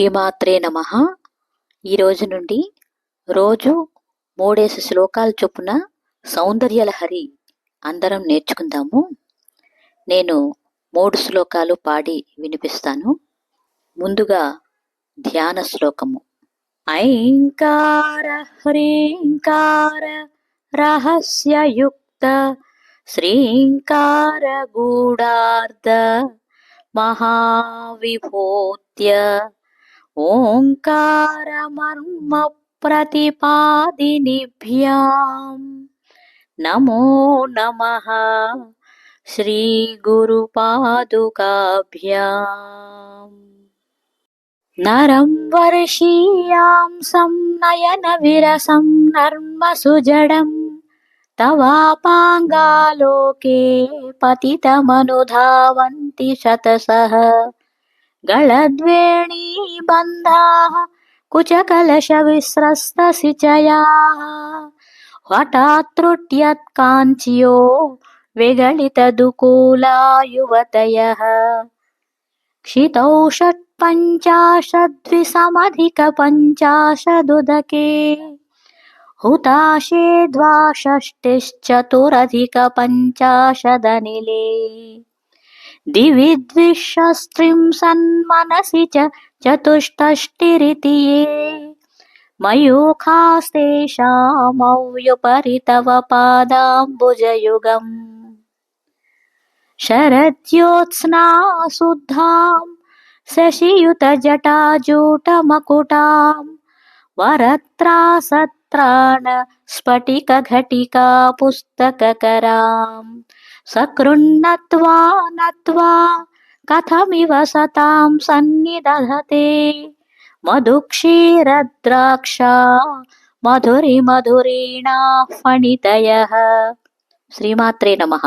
శ్రీమాత్రే నమః. ఈరోజు నుండి రోజు 3 శ్లోకాలు చొప్పున సౌందర్యలహరి అందరం నేర్చుకుందాము. నేను 3 శ్లోకాలు పాడి వినిపిస్తాను. ముందుగా ధ్యాన శ్లోకము. ఐంకార హ్రీంకార రహస్యయుక్త శ్రీంకార గూఢార్ధ మహావిభూత్య ఓంకార మర్మ ప్రతిపాదినిభ్యాం నమో నమః శ్రీ గురు పాదుకాభ్యాం. నరం వర్షీయాంసం నయన విరసం నర్మసుజడం తవాపాంగాలోకే పతితమనుధావంతి శతసః. గళద్వేణీబంధాః కుచకలశవిస్రస్తసిచయాః హఠాత్త్రుట్యత్కాంచ్యో విగళితదుకూలా యువతయః. క్షితौ 15,250 హుతాశే ద్వాషష్టిశ్చతురధిక 50 దివి ద్విషస్త్రింశన్మనసి చతుష్టష్టిరితి యే మయూఖాస్తేషామవ్యుపరి తవ పాదాంబుజయుగం. శరద్యోత్స్నా శుద్ధాం శశియుతజటాజూటమకుటాం వరత్రాసత్రాణ స్ఫటికఘటికా పుస్తకకరాం సకృన్నత్వా నత్వా కథమివ సతాం సన్నిదధతే మధుక్షీరద్రాక్షా మధురిమధురీణాః ఫణితయః. శ్రీమాత్రే నమః.